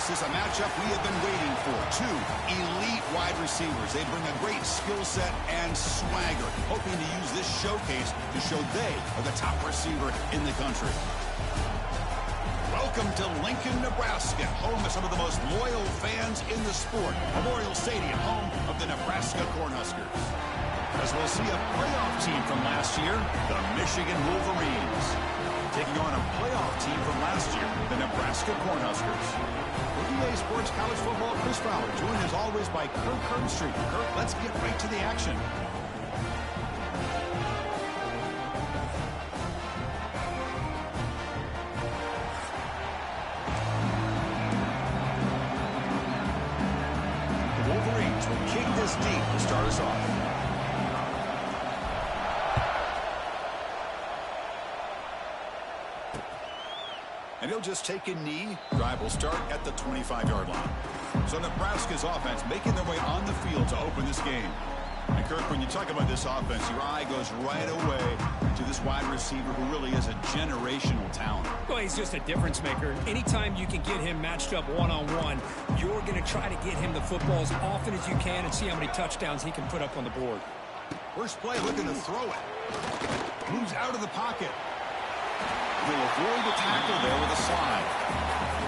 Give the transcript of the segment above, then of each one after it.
This is a matchup we have been waiting for. Two elite wide receivers. They bring a great skill set and swagger, hoping to use this showcase to show they are the top receiver in the country. Welcome to Lincoln, Nebraska, home of some of the most loyal fans in the sport. Memorial Stadium, home of the Nebraska Cornhuskers. As we'll see a playoff team from last year, the Michigan Wolverines, taking on a playoff team from last year, the Nebraska Cornhuskers. For EA Sports College Football, Chris Fowler, joined as always by Kirk Herbstreit. Kirk, let's get right to the action. The Wolverines will kick this deep to start us off. And he'll just take a knee. Drive will start at the 25-yard line. So Nebraska's offense making their way on the field to open this game. And Kirk, when you talk about this offense, your eye goes right away to this wide receiver who really is a generational talent. Well, he's just a difference maker. Anytime you can get him matched up one-on-one, you're going to try to get him the football as often as you can and see how many touchdowns he can put up on the board. First play, looking to throw it. Moves out of the pocket. He'll avoid the tackle there with a slide.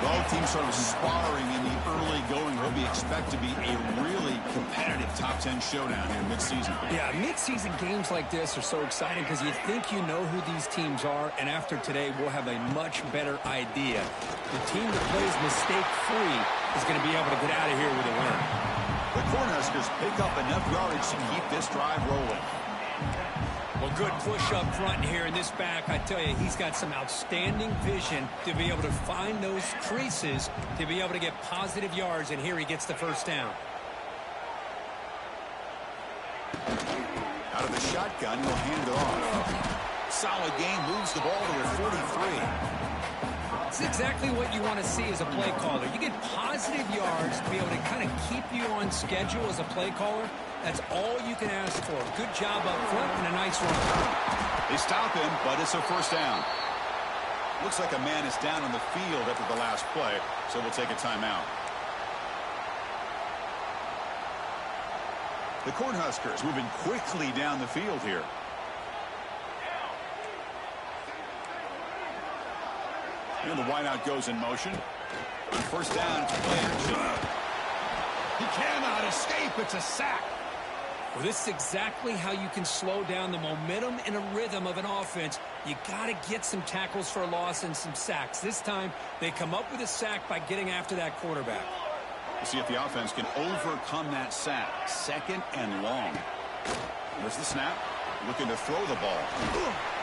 Both teams sort of sparring in the early going. Will be expect to be a really competitive top 10 showdown here mid-season. Yeah, mid-season games like this are so exciting because you think you know who these teams are, and after today we'll have a much better idea. The team that plays mistake-free is going to be able to get out of here with a win. The Cornhuskers pick up enough yardage to keep this drive rolling. Well, good push up front here in this back. I tell you, he's got some outstanding vision to be able to find those creases, to be able to get positive yards, and here he gets the first down. Out of the shotgun, he'll hand it off. Solid game, moves the ball to the 43. It's exactly what you want to see as a play caller. You get positive yards to be able to kind of keep you on schedule as a play caller. That's all you can ask for. Good job up front and a nice run. They stop him, but it's a first down. Looks like a man is down on the field after the last play, so we'll take a timeout. The Cornhuskers moving quickly down the field here. And the wideout goes in motion. First down, play action. He cannot escape. It's a sack. Well, this is exactly how you can slow down the momentum and a rhythm of an offense. You got to get some tackles for a loss and some sacks. This time, they come up with a sack by getting after that quarterback. We'll see if the offense can overcome that sack. Second and long. There's the snap. Looking to throw the ball.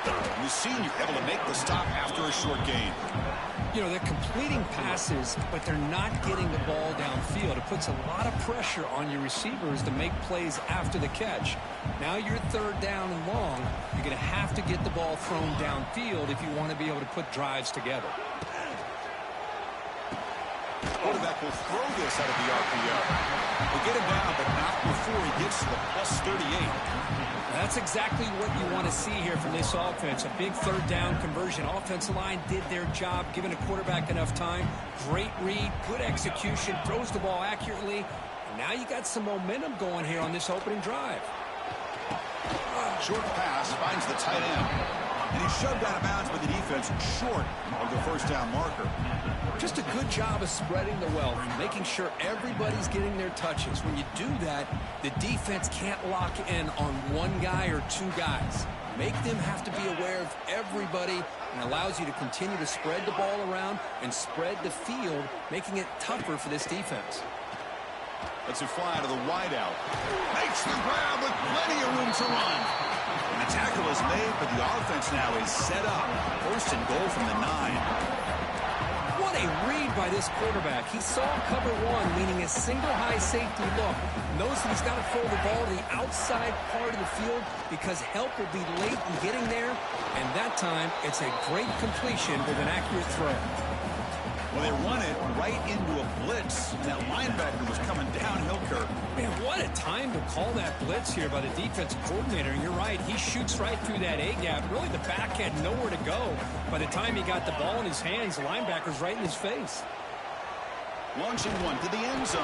And the senior able to make the stop after a short gain. You know, they're completing passes, but they're not getting the ball downfield. It puts a lot of pressure on your receivers to make plays after the catch. Now you're third down and long. You're going to have to get the ball thrown downfield if you want to be able to put drives together. Quarterback will throw this out of the RPO. He'll get him down, but not before he gets to the plus 38. That's exactly what you want to see here from this offense. A big third down conversion. Offensive line did their job, giving a quarterback enough time. Great read, good execution, throws the ball accurately. And now you got some momentum going here on this opening drive. Short pass finds the tight end. And he's shoved out of bounds by the defense short of the first down marker. Just a good job of spreading the wealth and making sure everybody's getting their touches. When you do that, the defense can't lock in on one guy or two guys. Make them have to be aware of everybody and allows you to continue to spread the ball around and spread the field, making it tougher for this defense. Let's it fly to the wideout. Makes the grab with plenty of room to run. And the tackle is made, but the offense now is set up. First and goal from the 9. What a read by this quarterback. He saw cover one, meaning a single high safety look. Knows that he's got to throw the ball to the outside part of the field because help will be late in getting there. And that time, it's a great completion with an accurate throw. Well, they run it right into a blitz. And that linebacker was coming downhill, Kirk. Man, what a time to call that blitz here by the defensive coordinator. And you're right, he shoots right through that A-gap. Really, the back had nowhere to go. By the time he got the ball in his hands, the linebacker's right in his face. Launching one to the end zone.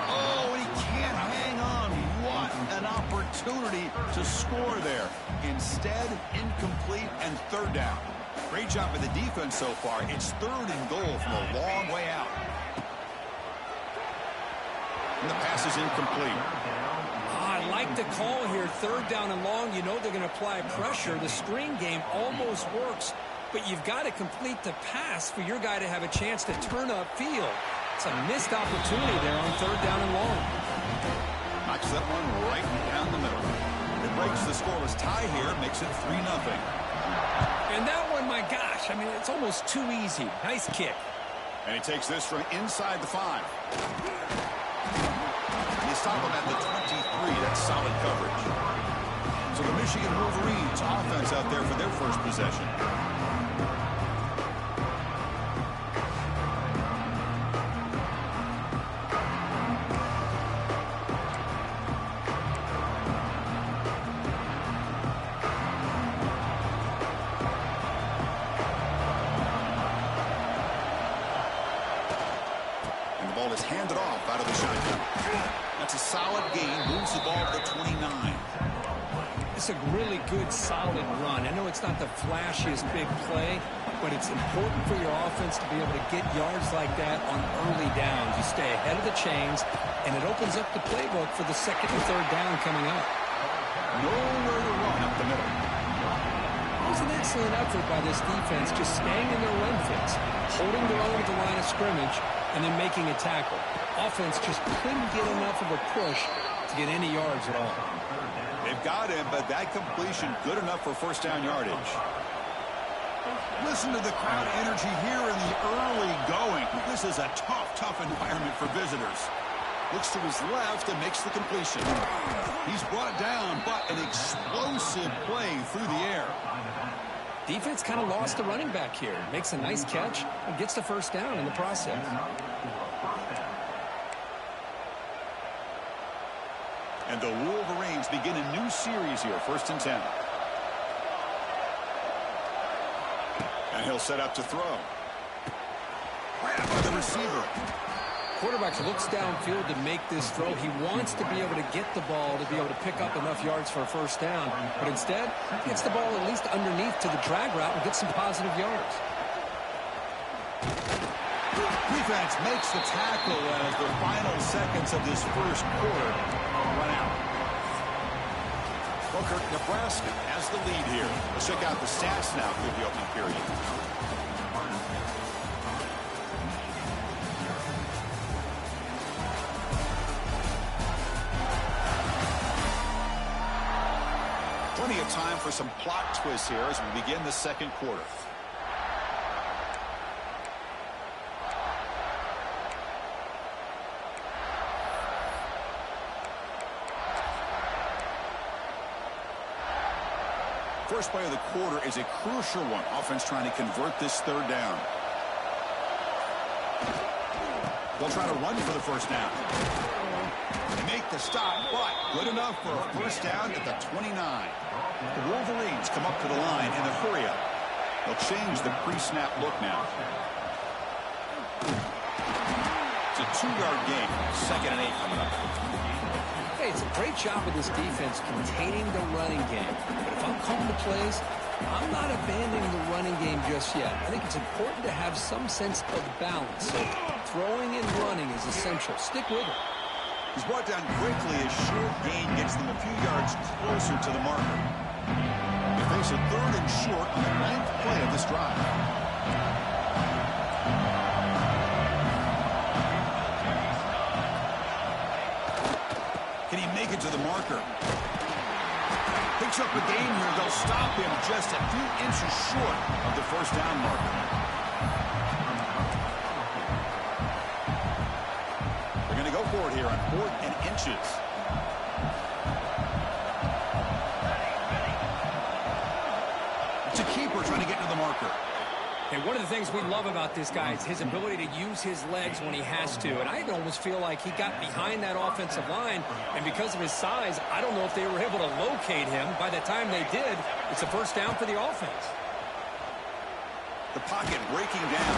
Oh, and he can't hang on. What an opportunity to score there. Instead, incomplete and third down. Great job by the defense so far. It's third and goal from a long way out. And the pass is incomplete. I like the call here. Third down and long. You know they're going to apply pressure. The screen game almost works, but you've got to complete the pass for your guy to have a chance to turn upfield. It's a missed opportunity there on third down and long. Knocks that one right down the middle. It breaks the scoreless tie here, makes it 3-0. And that one, my gosh, I mean, it's almost too easy. Nice kick. And he takes this from inside the 5. You stop him at the 23. That's solid coverage. So the Michigan Wolverines offense out there for their first possession. Is handed off out of the shotgun. That's a solid gain. Moves the ball to the 29. It's a really good, solid run. I know it's not the flashiest big play, but it's important for your offense to be able to get yards like that on early downs. You stay ahead of the chains, and it opens up the playbook for the second and third down coming up. Nowhere to run up the middle. It was an excellent effort by this defense, just staying in their run fits, holding their own at the line of scrimmage, and then making a tackle. Offense just couldn't get enough of a push to get any yards at all. They've got him, but that completion good enough for first down yardage. Listen to the crowd energy here in the early going. This is a tough environment for visitors. Looks to his left and makes the completion. He's brought down, but an explosive play through the air. Defense kind of lost the running back here. Makes a nice catch and gets the first down in the process. And the Wolverines begin a new series here, 1st and 10. And he'll set up to throw. Grabbed by the receiver. Quarterback looks downfield to make this throw. He wants to be able to get the ball to be able to pick up enough yards for a first down. But instead, he gets the ball at least underneath to the drag route and gets some positive yards. Defense makes the tackle as the final seconds of this first quarter run out. Booker, Nebraska has the lead here. Let's check out the stats now through the opening period. Plenty of time for some plot twists here as we begin the second quarter. First play of the quarter is a crucial one. Offense trying to convert this third down. They'll try to run for the first down. They make the stop, but good enough for a first down at the 29. The Wolverines come up to the line in a hurry-up. They'll change the pre-snap look now. It's a 2-yard gain. 2nd and 8 coming up. Hey, it's a great job of this defense containing the running game. But if I'm calling the plays, I'm not abandoning the running game just yet. I think it's important to have some sense of balance. So throwing and running is essential. Stick with it. He's brought down quickly. A short gain gets them a few yards closer to the marker. They face a 3rd and short on the 9th play of this drive. Can he make it to the marker? Picks up a gain here. They'll stop him just a few inches short of the first down marker. They're going to go for it here on 4th and inches. It's a keeper trying to get to the marker. And one of the things we love about this guy is his ability to use his legs when he has to. And I almost feel like he got behind that offensive line, and because of his size, I don't know if they were able to locate him. By the time they did, it's a first down for the offense. The pocket breaking down.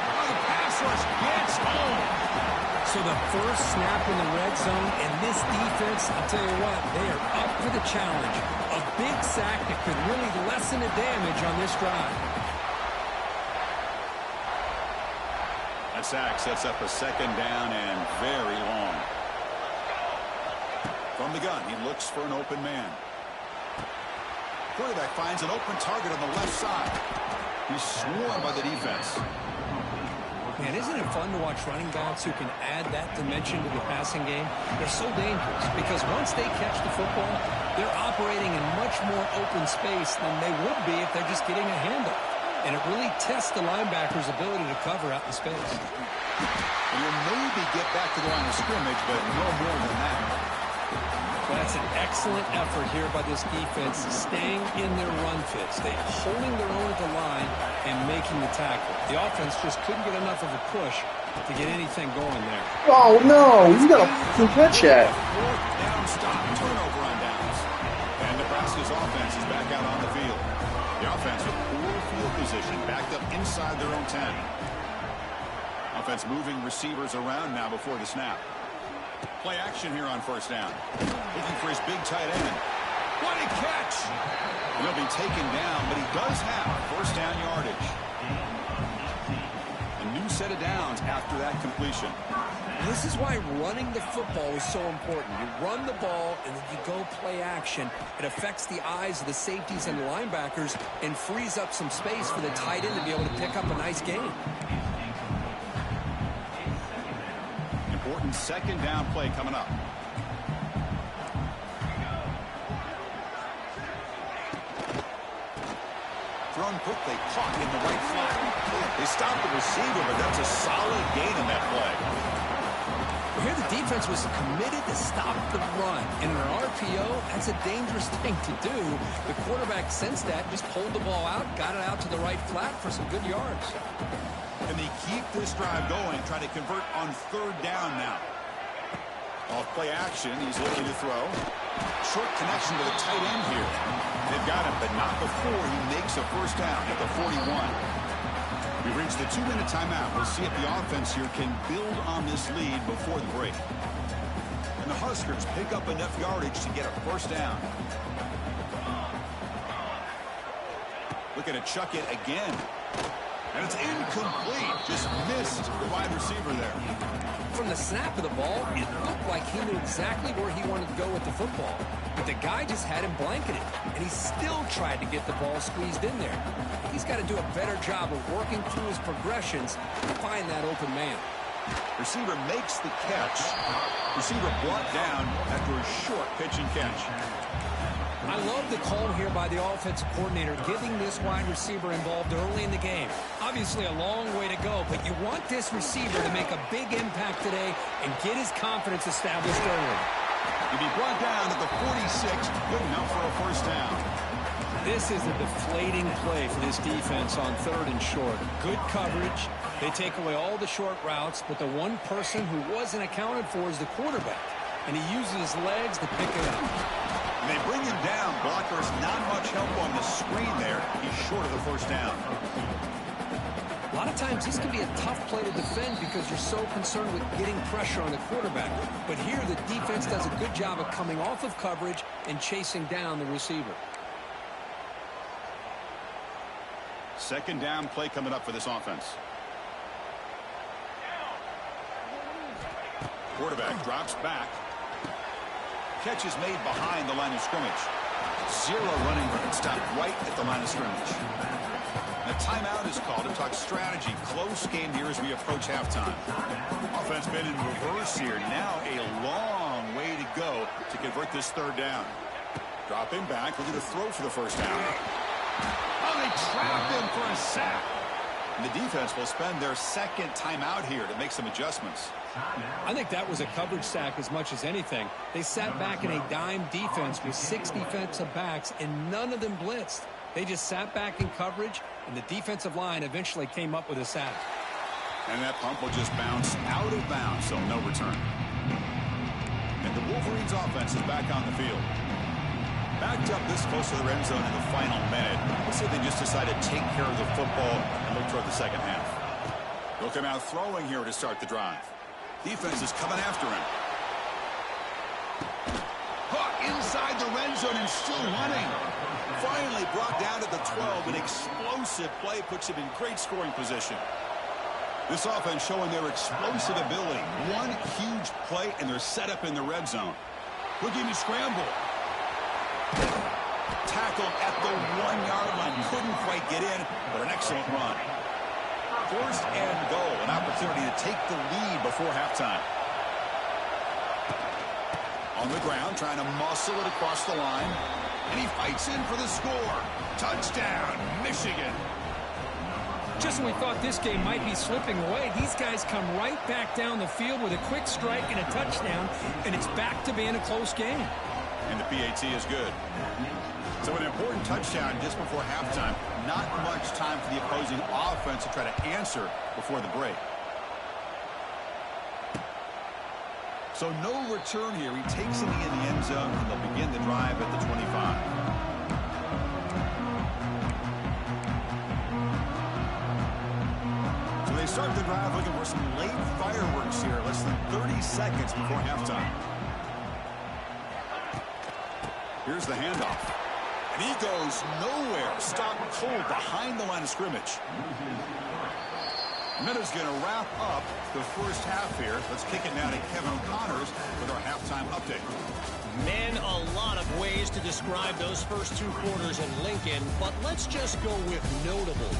Oh, the pass rush gets home. So the first snap in the red zone, and this defense, I'll tell you what, they are up for the challenge. A big sack that could really lessen the damage on this drive. That sack sets up a second down and very long. From the gun, he looks for an open man. Quarterback finds an open target on the left side. He's swarmed by the defense. Man, isn't it fun to watch running backs who can add that dimension to the passing game? They're so dangerous because once they catch the football, they're operating in much more open space than they would be if they're just getting a handoff. And it really tests the linebacker's ability to cover out in space. You'll maybe get back to the line of scrimmage, but no more than that. That's an excellent effort here by this defense, staying in their run fits. They're holding their own at the line and making the tackle. The offense just couldn't get enough of a push to get anything going there. Oh, no. He's got a fucking catch that. Fourth down stop, turnover on downs. And Nebraska's offense is back out on the field. The offense with poor field position, backed up inside their own 10. Offense moving receivers around now before the snap. Play action here on first down. Looking for his big tight end. What a catch! He'll be taken down, but he does have first down yardage. A new set of downs after that completion. This is why running the football is so important. You run the ball, and then you go play action. It affects the eyes of the safeties and the linebackers and frees up some space for the tight end to be able to pick up a nice gain. Important second down play coming up. Thrown quickly, caught in the right flat. They stopped the receiver, but that's a solid gain in that play. Here the defense was committed to stop the run. In an RPO, that's a dangerous thing to do. The quarterback sensed that, just pulled the ball out, got it out to the right flat for some good yards. And they keep this drive going, trying to convert on third down now. Off play action, he's looking to throw. Short connection to the tight end here. They've got him, but not before he makes a first down at the 41. We've reached the 2-minute timeout. We'll see if the offense here can build on this lead before the break. And the Huskers pick up enough yardage to get a first down. Looking to chuck it again. And it's incomplete. Just missed the wide receiver there. From the snap of the ball, it looked like he knew exactly where he wanted to go with the football. But the guy just had him blanketed, and he still tried to get the ball squeezed in there. He's got to do a better job of working through his progressions to find that open man. Receiver makes the catch. Receiver brought down after a short pitch and catch. I love the call here by the offensive coordinator, getting this wide receiver involved early in the game. Obviously a long way to go, but you want this receiver to make a big impact today and get his confidence established early. He'll be brought down at the 46, good enough for a first down. This is a deflating play for this defense on third and short. Good coverage. They take away all the short routes, but the one person who wasn't accounted for is the quarterback, and he uses his legs to pick it up. And they bring him down. Blockers not much help on the screen there. He's short of the first down. A lot of times this can be a tough play to defend because you're so concerned with getting pressure on the quarterback. But here the defense does a good job of coming off of coverage and chasing down the receiver. Second down play coming up for this offense. Quarterback drops back. Catch is made behind the line of scrimmage. Zero running room. Stopped right at the line of scrimmage. And a timeout is called to talk strategy. Close game here as we approach halftime. Offense been in reverse here. Now a long way to go to convert this third down. Drop him back. Looking to throw for the first down. Oh, they trap him for a sack. And the defense will spend their second timeout here to make some adjustments. I think that was a coverage sack as much as anything. They sat back in a dime defense with 6 defensive backs, and none of them blitzed. They just sat back in coverage, and the defensive line eventually came up with a sack. And that pump will just bounce out of bounds, so no return. And the Wolverines offense is back on the field. Backed up this close to the end zone in the final minute. Let's say they just decide to take care of the football and look toward the second half. He'll come out throwing here to start the drive. Defense is coming after him. Hook inside the red zone and still running. Finally brought down to the 12. An explosive play puts him in great scoring position. This offense showing their explosive ability. One huge play, and they're set up in the red zone. Looking to scramble. Tackled at the 1-yard line. Couldn't quite get in, but an excellent run. First and goal. An opportunity to take the lead before halftime. On the ground, trying to muscle it across the line. And he fights in for the score. Touchdown, Michigan. Just when we thought this game might be slipping away, these guys come right back down the field with a quick strike and a touchdown, and it's back to being a close game. And the PAT is good. So an important touchdown just before halftime. Not much time for the opposing offense to try to answer before the break. So no return here. He takes it in the end zone, and they'll begin the drive at the 25. So they start the drive looking for some late fireworks here. Less than 30 seconds before halftime. Here's the handoff. And he goes nowhere. Stopped cold behind the line of scrimmage. And that is going to wrap up the first half here. Let's kick it now to Kevin O'Connors with our halftime update. Man, a lot of ways to describe those first two quarters in Lincoln, but let's just go with notable.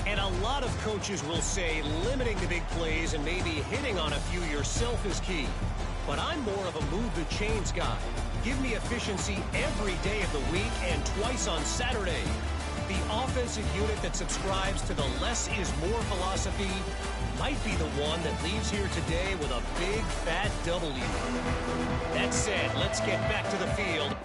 And a lot of coaches will say limiting the big plays and maybe hitting on a few yourself is key. But I'm more of a move the chains guy. Give me efficiency every day of the week and twice on Saturday. The offensive unit that subscribes to the less is more philosophy might be the one that leaves here today with a big fat W. That said, let's get back to the field.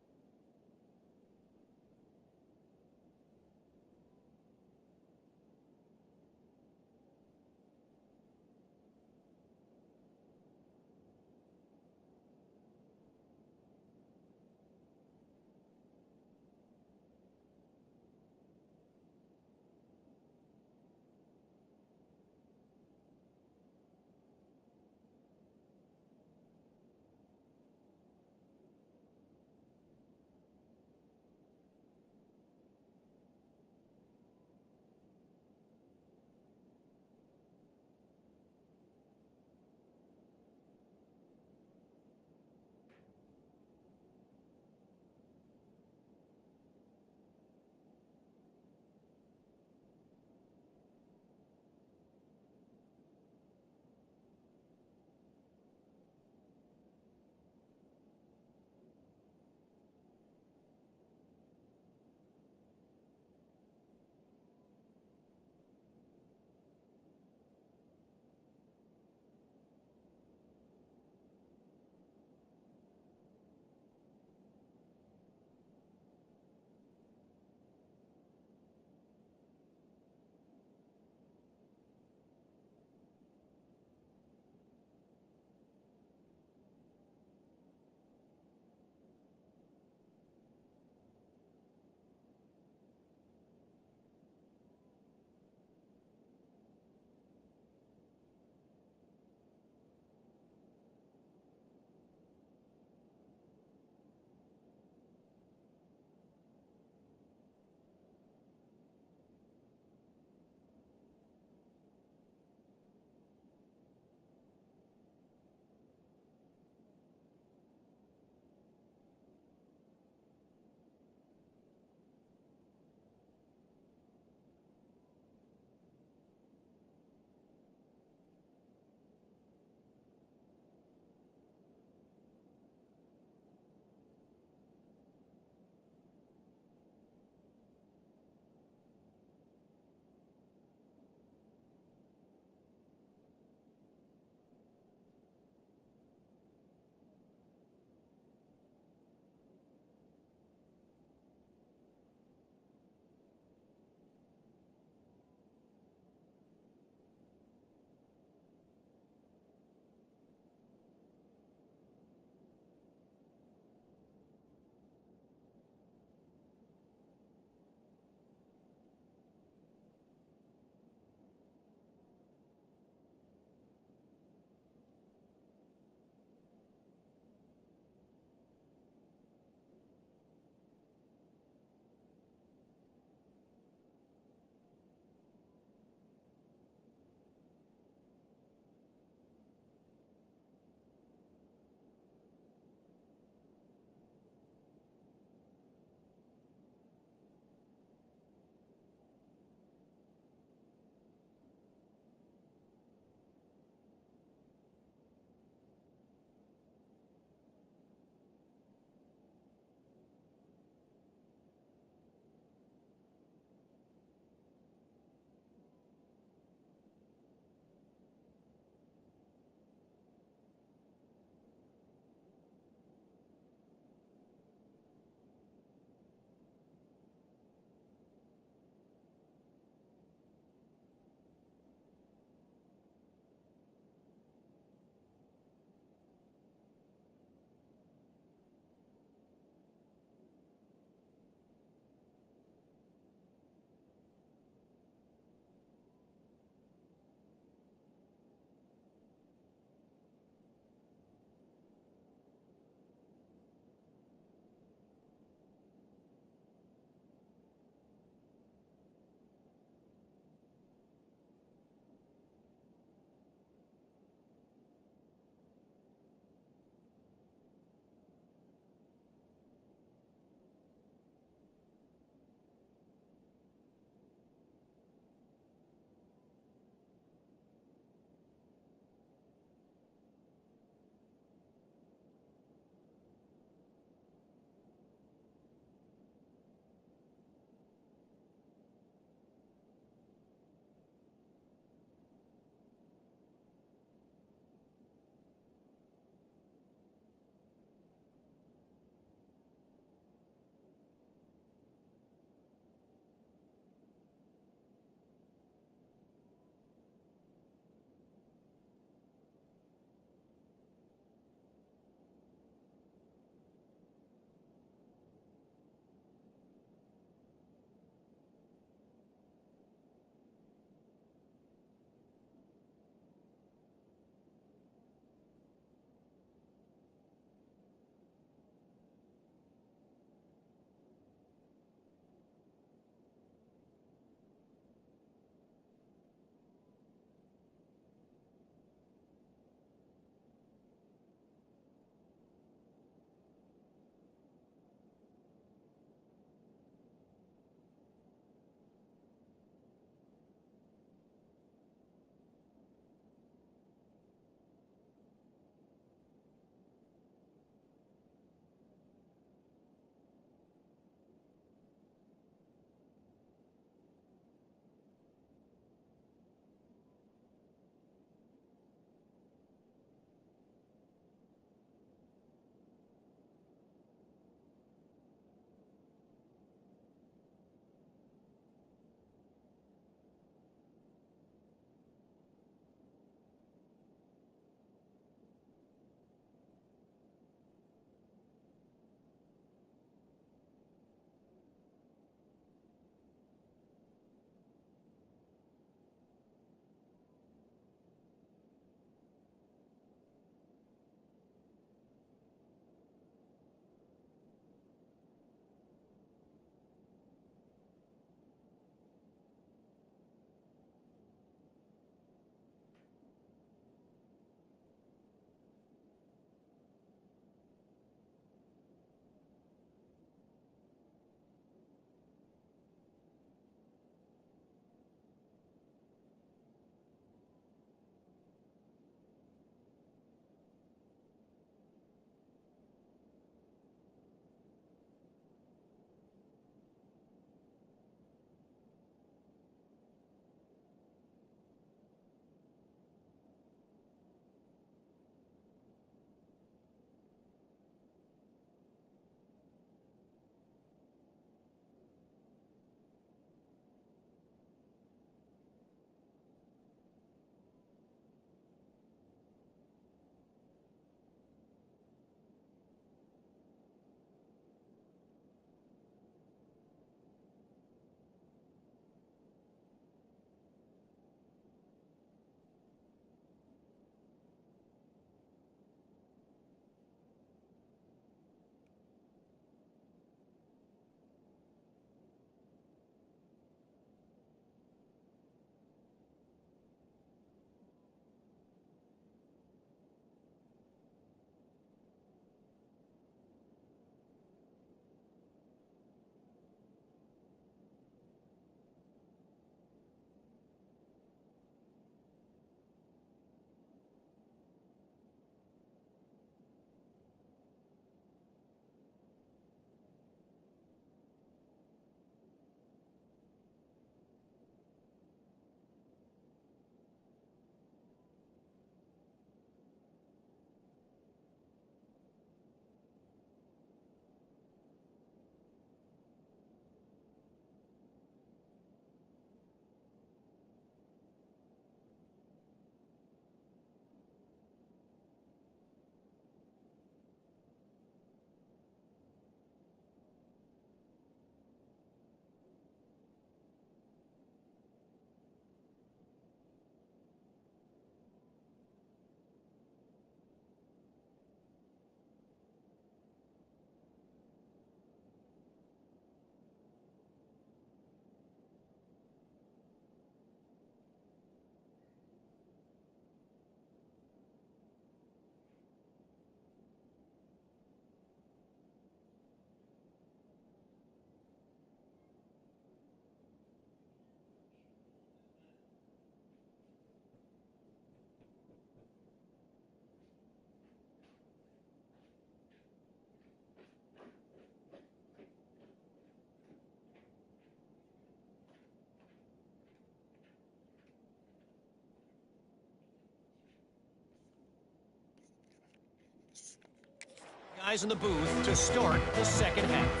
guys in the booth to start the second half.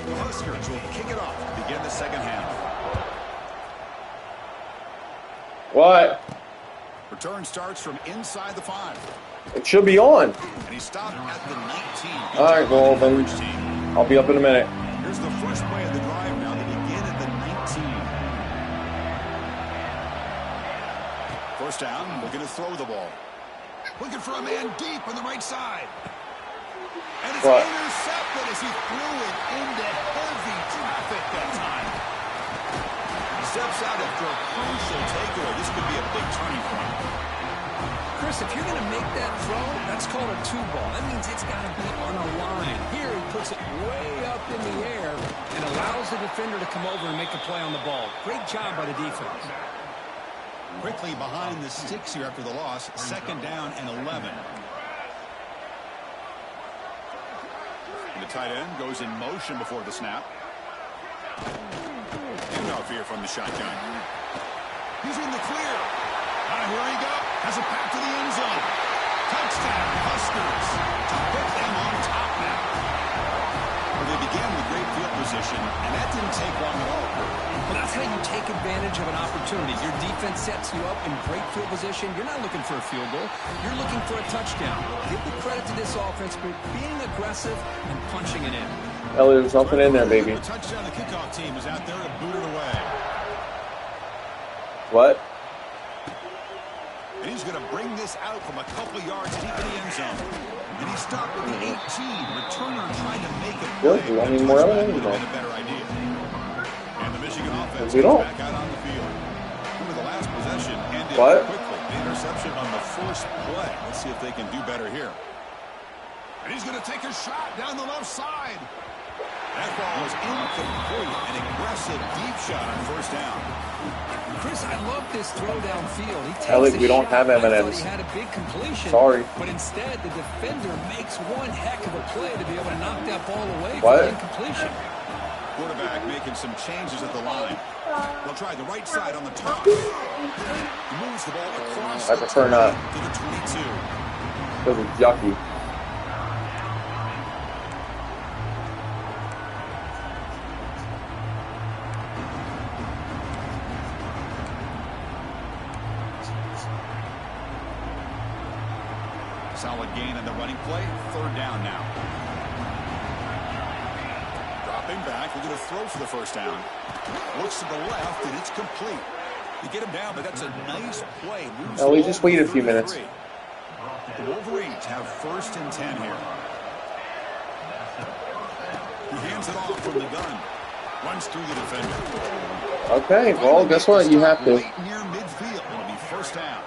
The Huskers will kick it off to begin the second half. What? Return starts from inside the 5. It should be on. And he stopped at the 19. All right, well, then I'll be up in a minute. Here's the first play of the drive now. They begin at the 19. First down, looking to throw the ball. Looking for a man deep on the right side. And it's intercepted as he threw it into heavy traffic that time. He steps out after a crucial takeaway. This could be a big turning point. Chris, if you're going to make that throw, that's called a 2-ball. That means it's got to be on a line. Here he puts it way up in the air and allows the defender to come over and make a play on the ball. Great job by the defense. Quickly behind the sticks here after the loss. Second down and 11. And the tight end goes in motion before the snap. Handoff here from the shotgun. He's in the clear. Here he goes. Has it back to the end zone. Touchdown, Huskers. To put them on top now. Well, they began with great field position, and that didn't take long at all. Well, that's how you take advantage of an opportunity. Your defense sets you up in great field position. You're not looking for a field goal. You're looking for a touchdown. Give the credit to this offense for being aggressive and punching it in. Ellie, there's nothing in there, baby. The touchdown, the kickoff team is out there to boot it away. What? And he's going to bring this out from a couple yards deep in the end zone. And he stopped with the 18. Returner trying to make a play. Yeah, we don't need more of it anymore. A better idea. And the Michigan offense we don't. back out on the field. Remember, the last possession ended quickly. The interception on the first play. Let's see if they can do better here. And he's going to take a shot down the left side. That ball is incomplete. An aggressive deep shot on first down. Chris, I love this throw downfield. He takes Ellie, we don't have M&Ms. He had a big completion. Sorry. But instead, the defender makes one heck of a play to be able to knock that ball away What? for the incompletion. Quarterback making some changes at the line. They'll try the right side on the top. He moves the ball across I prefer not. to the 22. This is yucky. Solid gain on the running play. Third down now. Dropping back. We're going to throw for the first down. Looks to the left, and it's complete. You get him down, but that's a nice play. Ellie, just wait a few minutes. The Wolverines have first and 10 here. He hands it off from the gun. Runs through the defender. Okay, well, guess what? You have to. Right near midfield. It'll be first down.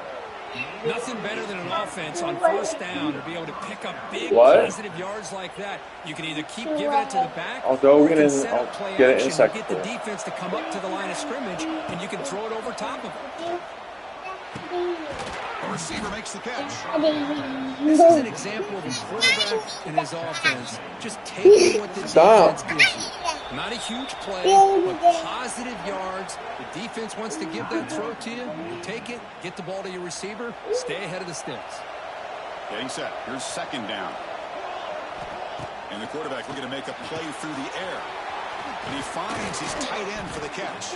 Nothing better than an offense on first down to be able to pick up big positive yards like that. You can either keep giving it to the back, I'll go or you in can and set up I'll play get it action in second. and get the defense to come up to the line of scrimmage, and you can throw it over top of it. The receiver makes the catch. This is an example of a quarterback and his offense just taking what the defense gives you. Not a huge play, but positive yards. The defense wants to give that throw to you. You take it, get the ball to your receiver, stay ahead of the sticks. Getting set. Here's second down. And the quarterback looking to make a play through the air. And he finds his tight end for the catch.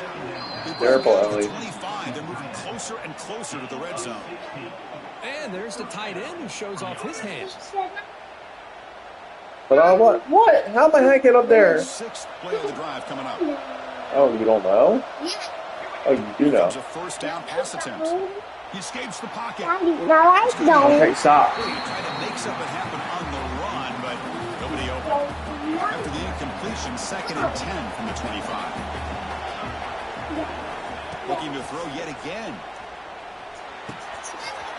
Careful, Ellie. 25. They're moving closer and closer to the red zone. And there's the tight end who shows off his hands. But what? What? How the heck get up there? Sixth play of the drive coming up. Oh, you don't know? Oh, you do know. Comes a first down pass attempt. He escapes the pocket. Okay, stop. He tried to make something happen on the run, but nobody open. After the incompletion, second and 10 from the 25. Looking to throw yet again.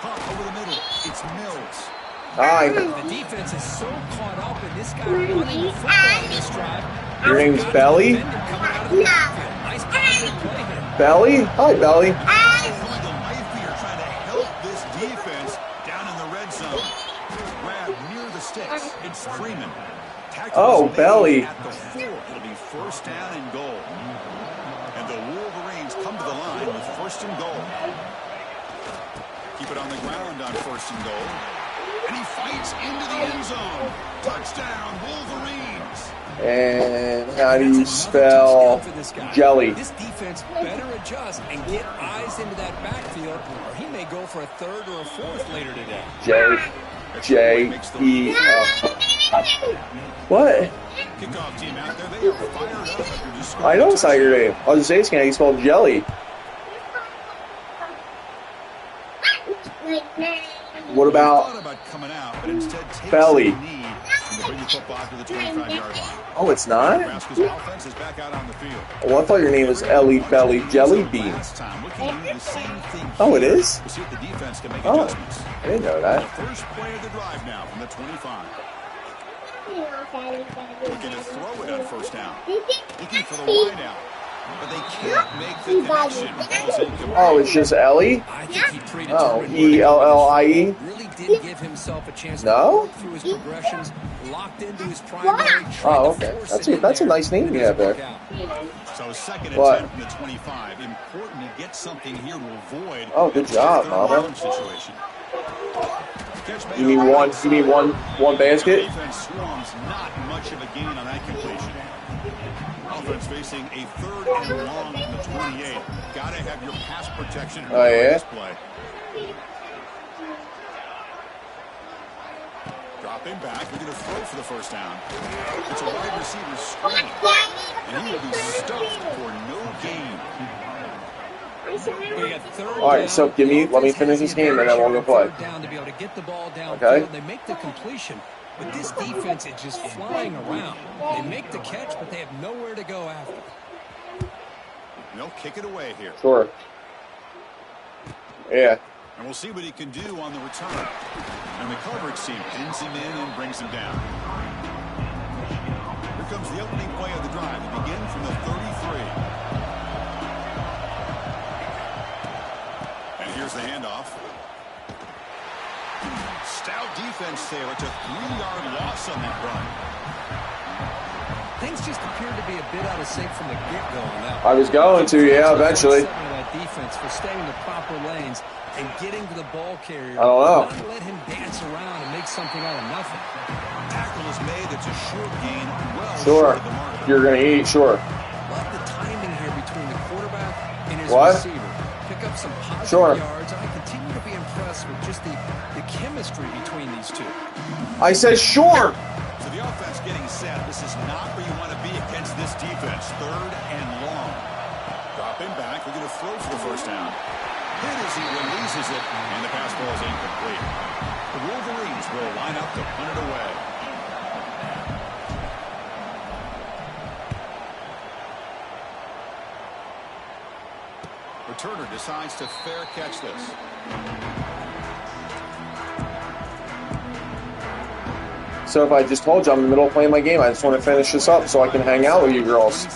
Pump over the middle. It's Mills. The defense is so caught up in this guy running the football in this drive. Your name's Belly? Nice positive play here. Belly? Hi, Belly. Pulling the life here, trying to help this defense down in the red zone. Grab near the sticks. It's Freeman. Oh, Belly. At the 4. It'll be first down and goal. And the Wolverines come to the line with first and goal. Keep it on the ground on first and goal. And he fights into the end zone. Touchdown, Wolverines. And how do you spell jelly? This defense better adjust and get eyes into that backfield, or he may go for a third or a fourth later today. J-E-L. What? Kickoff team out there, they are fired up after just scoring. I know it's not your name. I was just asking how you spell jelly. What about belly? Oh, it's not? Nebraska's offense is back out on the field. Oh, I thought your name was Ellie Belly Jelly Bean. Oh, it is? We'll see if the defense can make Oh, adjustments. I didn't know that. First play of the drive now from the 25. Looking to throw it on first down. Looking for the wide out. But they can't make the connection. Ball's incomplete. Oh, it's just Ellie? I think he treated Oh, E-L-L-I-E? really did give himself a chance to No? work through his progressions, locked into his primary. Oh, okay. That's a nice name you have there. So second and What? 10 from the 25. Important to get something here to avoid. Oh, good job, Mama. Situation. You mean one basket? Defense swarms, not much of a gain on that completion. Offense facing a third and long from the 28. Gotta have your pass protection. Oh, yeah? Play. Dropping back, we're going to throw for the first down. It's a wide receiver screen, and he will be stuffed for no gain. All right, so let me finish this game and then we'll go play. Down to be able to get the ball down. Okay. They make the completion, but this defense is just flying around. They make the catch, but they have nowhere to go after. They'll kick it away here. Sure. Yeah. And we'll see what he can do on the return. And the coverage team pins him in and brings him down. Here comes the opening play of the drive. They begin from the 33. And here's the handoff. Stout defense there. It's a 3-yard loss on that run. Things just appeared to be a bit out of sync from the get-go on that. I was going to, yeah, eventually. That defense for staying in the proper lanes and getting to the ball carrier. I don't know. Not let him dance around and make something out of nothing. Tackle is made. It's a short gain. Well Sure. short of the mark. You're going to eat, sure. Love the timing here between the quarterback and his What? receiver. Pick up some positive Sure. yards. I continue to be impressed with just the chemistry between these two. I said sure. So the offense getting set. This is not where you want to be against this defense. Third and long. Dropping back. We're going to throw for the first down. Hit as he releases it, and the pass ball is incomplete. The Wolverines will line up to punt it away. Returner decides to fair catch this. So if I just told you I'm in the middle of playing my game, I just want to finish this up so I can hang out with you girls.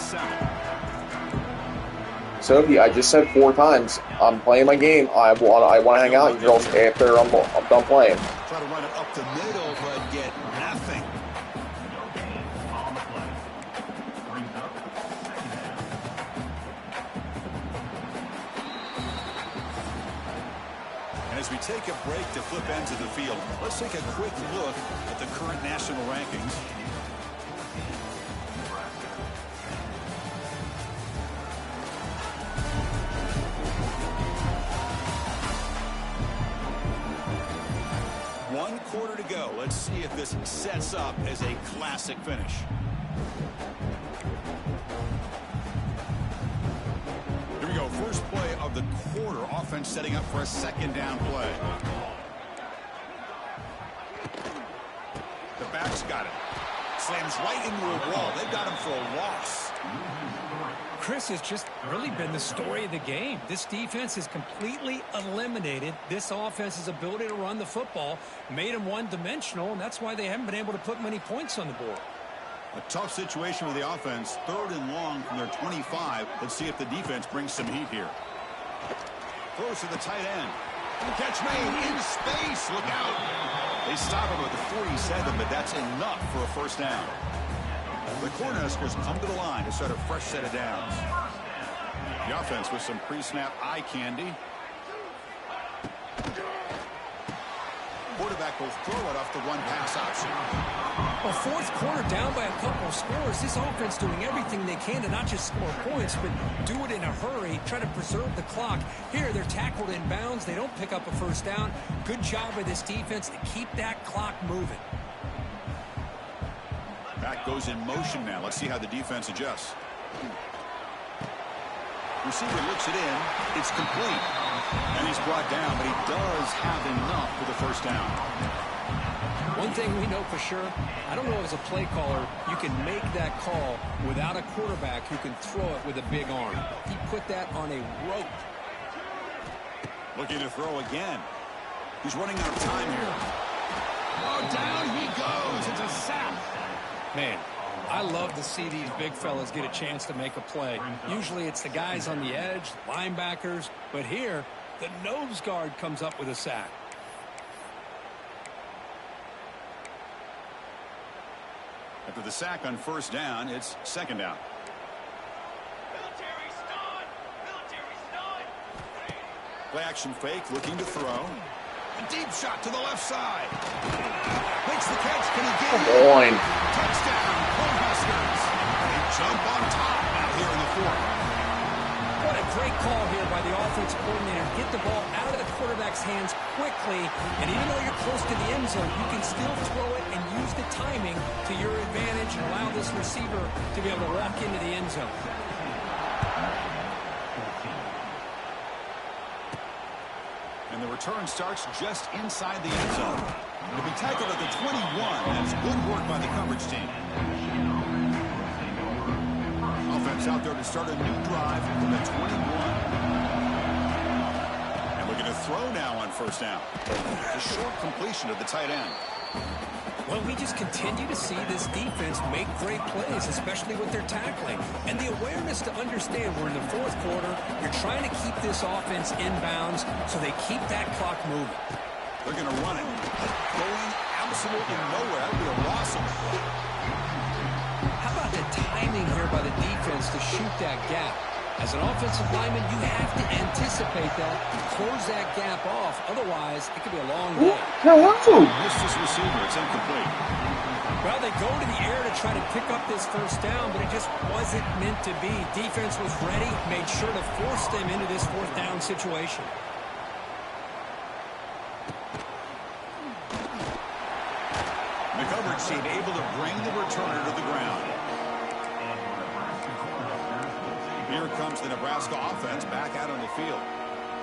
Sophie, I just said 4 times, I'm playing my game. I want to hang out with you girls after I'm done playing. Try to run it up the middle, but get nothing. And as we take a break to flip ends of the field, let's take a quick look at the current national rankings. One quarter to go. Let's see if this sets up as a classic finish. Here we go. First play of the quarter. Offense setting up for a second down play. The back's got it. Slams right into a wall. They've got him for a loss. Chris has just really been the story of the game. This defense has completely eliminated this offense's ability to run the football, made them one-dimensional, and that's why they haven't been able to put many points on the board. A tough situation with the offense. Third and long from their 25. Let's see if the defense brings some heat here. Throws to the tight end. Catch made in space. Look out. They stop him at the 47, but that's enough for a first down. The Cornhuskers come to the line to start a fresh set of downs. The offense with some pre-snap eye candy. quarterback will throw it off the one-pass option. Well, fourth quarter down by a couple of scores. This offense doing everything they can to not just score points, but do it in a hurry, try to preserve the clock. Here, they're tackled in bounds. They don't pick up a first down. Good job by this defense to keep that clock moving. Back goes in motion now. Let's see how the defense adjusts. Receiver looks it in. It's complete. And he's brought down, but he does have enough for the first down. One thing we know for sure, I don't know as a play caller, you can make that call without a quarterback who can throw it with a big arm. He put that on a rope. Looking to throw again. He's running out of time here. Oh, down he goes. It's a sack. Man, I love to see these big fellas get a chance to make a play. Usually it's the guys on the edge, linebackers, but here, the nose guard comes up with a sack. After the sack on first down, it's second down. Play action fake, looking to throw. A deep shot to the left side. Makes the catch. Can he get it? Come on. Touchdown, Cornhuskers. They jump on top now here in the fourth. What a great call here by the offensive coordinator. Get the ball out of the quarterback's hands quickly, and even though you're close to the end zone, you can still throw it and use the timing to your advantage and allow this receiver to be able to walk into the end zone. And the return starts just inside the end zone. It'll be tackled at the 21. That's good work by the coverage team. Offense out there to start a new drive from the 21. And we're going to throw now on first down. A short completion of the tight end. Well, we just continue to see this defense make great plays, especially with their tackling. And the awareness to understand we're in the fourth quarter, you're trying to keep this offense in bounds so they keep that clock moving. They're going to run it. Going absolutely nowhere. That would be a loss. How about the timing here by the defense to shoot that gap? As an offensive lineman, you have to anticipate that, close that gap off. Otherwise, it could be a long day. Missed this receiver. It's incomplete. Well, they go to the air to try to pick up this first down, but it just wasn't meant to be. Defense was ready, made sure to force them into this fourth down situation. The coverage team able to bring the returner to the ground. Here comes the Nebraska offense back out on the field.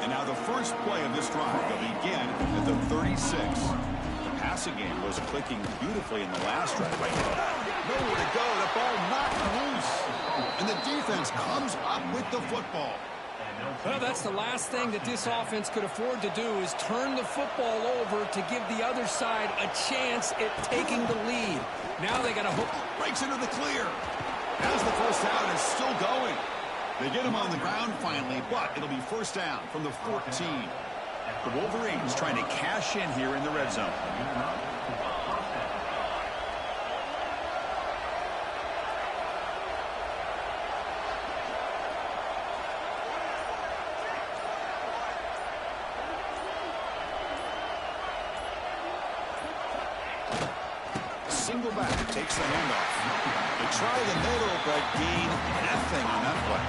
And now the first play of this drive will begin at the 36. The passing game was clicking beautifully in the last drive. Nowhere to go. The ball knocked loose. And the defense comes up with the football. Well, that's the last thing that this offense could afford to do is turn the football over to give the other side a chance at taking the lead. Now they got to hook. Breaks into the clear. As the first down is still going. They get him on the ground finally, but it'll be first down from the 14. The Wolverines trying to cash in here in the red zone. Single back, takes the handoff. They try the middle, but gain nothing on that play.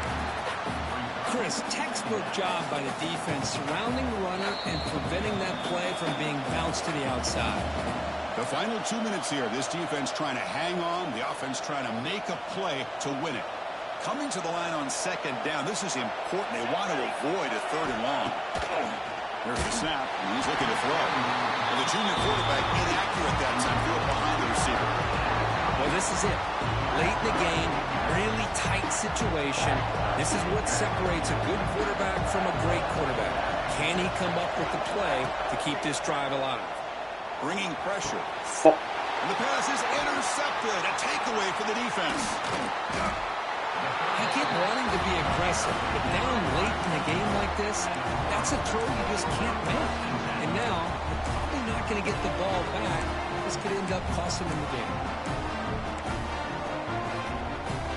Chris, textbook job by the defense surrounding the runner and preventing that play from being bounced to the outside. The final 2 minutes here, this defense trying to hang on, the offense trying to make a play to win it. Coming to the line on second down, this is important. They want to avoid a third and long. There's the snap, and he's looking to throw. Well, the junior quarterback inaccurate that time, threw it behind the receiver. Well, this is it. Late in the game, really tight situation. This is what separates a good quarterback from a great quarterback. Can he come up with the play to keep this drive alive? Bringing pressure. And the pass is intercepted. A takeaway for the defense. I get wanting to be aggressive, but down late in a game like this, that's a throw you just can't make. And now, you're probably not going to get the ball back. This could end up costing them the game.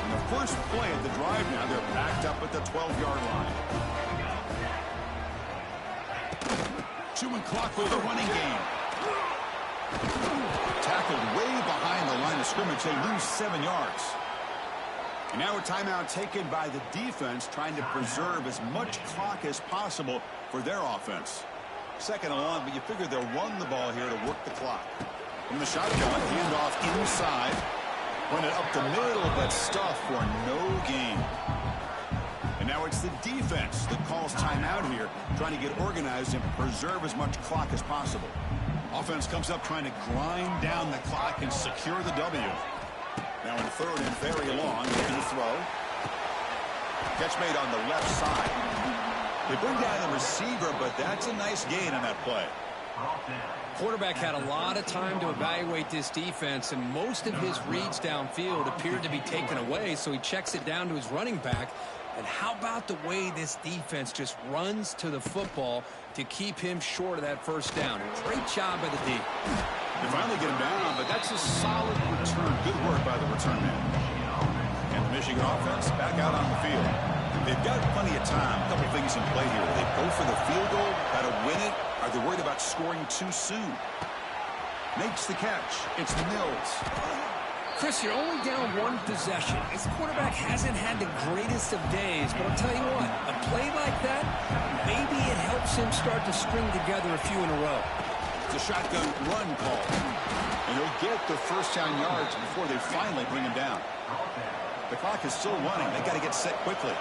And the first play of the drive now, they're backed up at the 12-yard line. Chewing clock with the running game. Tackled way behind the line of scrimmage. They lose 7 yards. And now a timeout taken by the defense, trying to preserve as much clock as possible for their offense. Second and long, but you figure they'll run the ball here to work the clock. From the shotgun, handoff inside. Run it up the middle, but stuffed for no gain. And now it's the defense that calls timeout here, trying to get organized and preserve as much clock as possible. Offense comes up trying to grind down the clock and secure the W. Now in third and very long, making the throw. Catch made on the left side. They bring down the receiver, but that's a nice gain on that play. Quarterback had a lot of time to evaluate this defense, and most of his reads downfield appeared to be taken away, so he checks it down to his running back. And how about the way this defense just runs to the football to keep him short of that first down? Great job by the D. They finally get him down, but that's a solid return. Good work by the return man. And the Michigan offense back out on the field. They've got plenty of time. A couple things in play here. They go for the field goal, got to win it. Are they worried about scoring too soon? Makes the catch. It's Mills. Chris, you're only down one possession. This quarterback hasn't had the greatest of days, but I'll tell you what, a play like that, maybe it helps him start to string together a few in a row. It's a shotgun run call. And he'll get the first down yards before they finally bring him down. The clock is still running. They got to get set quickly.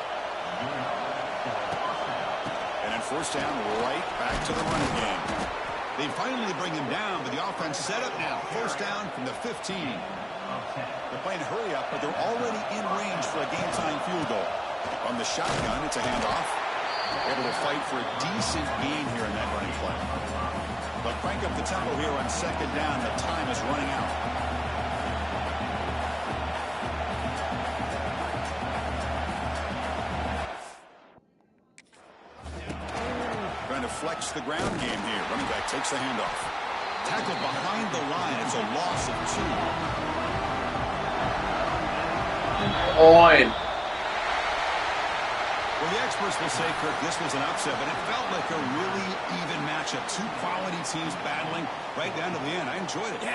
And then first down, right back to the running game. They finally bring him down, but the offense set up now. First down from the 15. They're playing hurry up, but they're already in range for a game-time field goal. On the shotgun, it's a handoff. Able to fight for a decent gain here in that running play. But crank up the tempo here on second down. The time is running out. Trying to flex the ground game here. Running back takes the handoff. Tackled behind the line. It's a loss of 2. On. Well, the experts will say, Kirk, this was an upset, but it felt like a really even matchup. Two quality teams battling right down to the end. I enjoyed it.